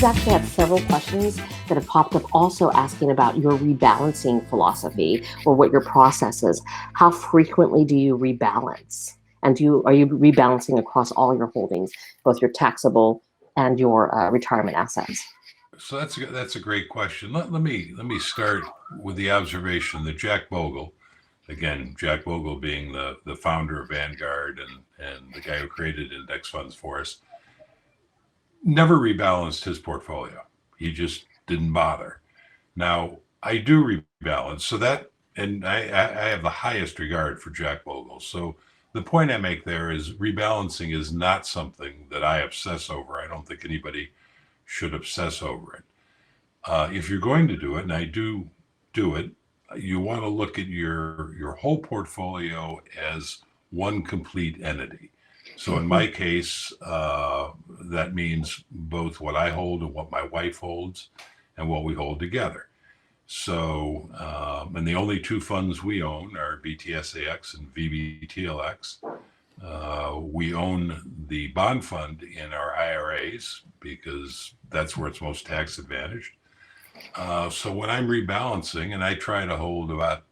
actually had several questions that have popped up also asking about your rebalancing philosophy or what your process is. How frequently do you rebalance? And are you rebalancing across all your holdings, both your taxable and your retirement assets? So that's a great question. Let me start with the observation that Jack Bogle, again, Jack Bogle being the founder of Vanguard and the guy who created index funds for us, never rebalanced his portfolio. He just didn't bother. Now I do rebalance, so that and I have the highest regard for Jack Bogle. So the point I make there is rebalancing is not something that I obsess over. I don't think anybody should obsess over it. If you're going to do it, and I do it, you want to look at your whole portfolio as one complete entity. So in Mhm. my case, that means both what I hold and what my wife holds, and what we hold together. So, and the only two funds we own are BTSAX and VBTLX. We own the bond fund in our IRAs because that's where it's most tax advantaged. So when I'm rebalancing, and I try to hold about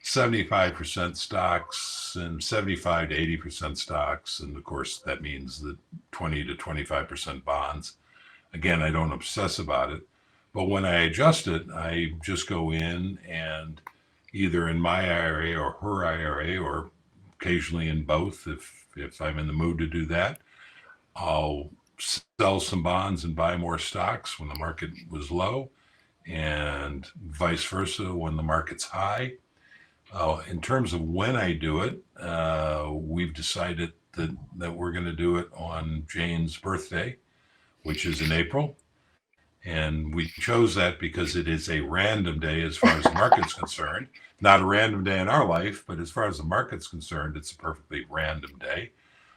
75% stocks and 75 to 80% stocks, and of course that means that 20 to 25% bonds. Again, I don't obsess about it, but when I adjust it, I just go in and either in my IRA or her IRA, or occasionally in both, if I'm in the mood to do that, I'll sell some bonds and buy more stocks when the market was low, and vice versa when the market's high. In terms of when I do it, we've decided that we're going to do it on Jane's birthday, which is in April. And we chose that because it is a random day as far as the market's concerned. Not a random day in our life, but as far as the market's concerned, it's a perfectly random day.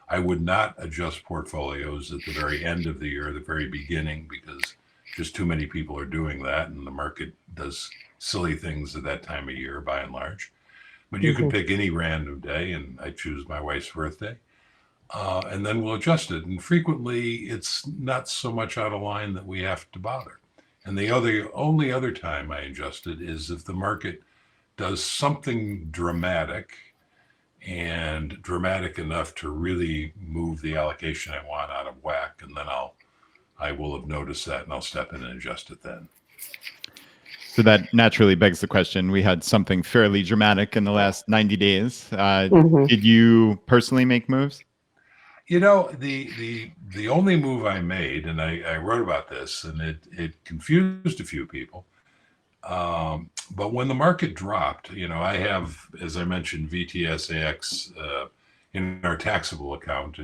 I would not adjust portfolios at the very end of the year, the very beginning, because just too many people are doing that, and the market does silly things at that time of year by and large. But you can Mhm. pick any random day, and I choose my wife's birthday, and then we'll adjust it. And frequently, it's not so much out of line that we have to bother. And the only other time I adjust it is if the market does something dramatic, and dramatic enough to really move the allocation I want out of whack, and then I will have noticed that, and I'll step in and adjust it then. So that naturally begs the question. We had something fairly dramatic in the last 90 days. Mhm. Did you personally make moves? The only move I made, and I wrote about this, and it confused a few people. But when the market dropped, I have, as I mentioned, VTSAX in our taxable account.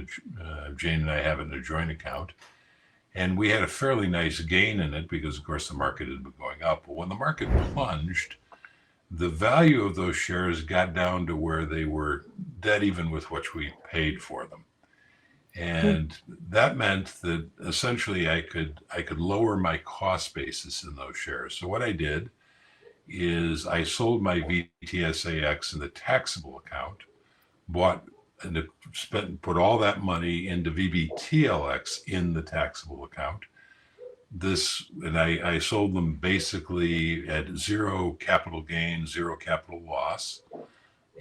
Jane and I have it in a joint account, and we had a fairly nice gain in it because, of course, the market had been going up. But when the market plunged, the value of those shares got down to where they were dead even with what we paid for them. And that meant that essentially I could lower my cost basis in those shares. So what I did is I sold my VTSAX in the taxable account, bought and put all that money into VBTLX in the taxable account. I sold them basically at zero capital gain, zero capital loss,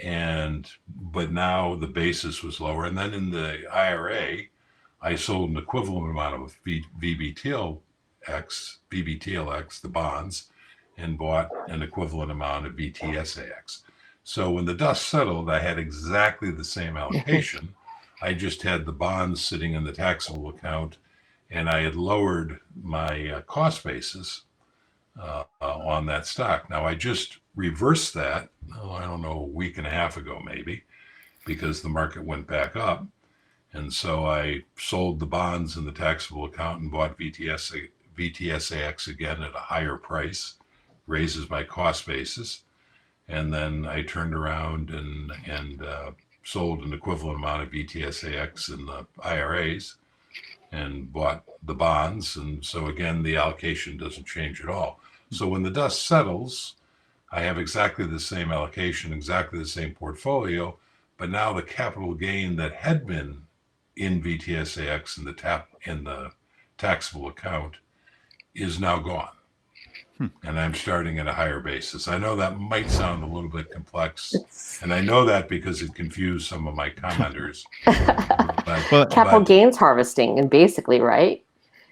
and but now the basis was lower. And then in the IRA, I sold an equivalent amount of VBTLX, the bonds, and bought an equivalent amount of VTSAX. So when the dust settled, I had exactly the same Mhm. allocation. I just had the bonds sitting in the taxable account, and I had lowered my cost basis on that stock. Now I just reversed that. Oh, I don't know, a week and a half ago maybe, because the market went back up, and so I sold the bonds in the taxable account and bought VTSAX again at a higher price, raises my cost basis, and then I turned around and sold an equivalent amount of VTSAX in the IRAs and bought the bonds. And so again, the allocation doesn't change at all. So when the dust settles, I have exactly the same allocation, exactly the same portfolio, but now the capital gain that had been in VTSAX in the taxable account is now gone. And I'm starting at a higher basis. I know that might sound a little bit complex, and I know that because it confused some of my commenters. Capital gains harvesting, and basically, right?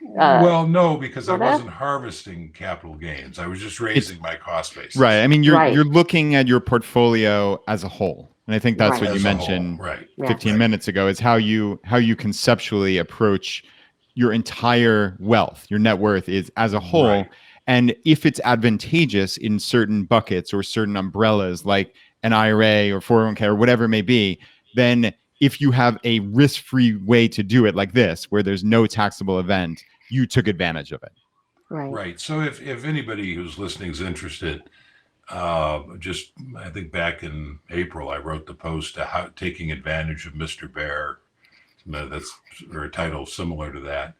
Well, no, because I Sort of? wasn't harvesting capital gains. I was just raising my cost basis. Right. I mean, you're Right. looking at your portfolio as a whole. And I think that's Right. what you As a whole, mentioned right. 15 minutes ago, is how you conceptually approach your entire wealth. Your net worth is as a whole. Right. And if it's advantageous in certain buckets or certain umbrellas, like an IRA or 401k or whatever it may be, then if you have a risk-free way to do it like this, where there's no taxable event, you took advantage of it. Right. So if anybody who's listening is interested, just I think back in April, I wrote the post to how taking advantage of Mr. Bear. That's or a title similar to that.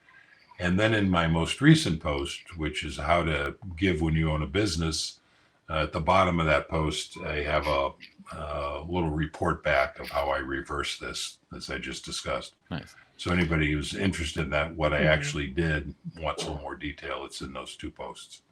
And then in my most recent post, which is how to give when you own a business, at the bottom of that post, I have a little report back of how I reversed this, as I just discussed. Nice. So anybody who's interested in that, what I actually did, wants a little more detail, it's in those two posts.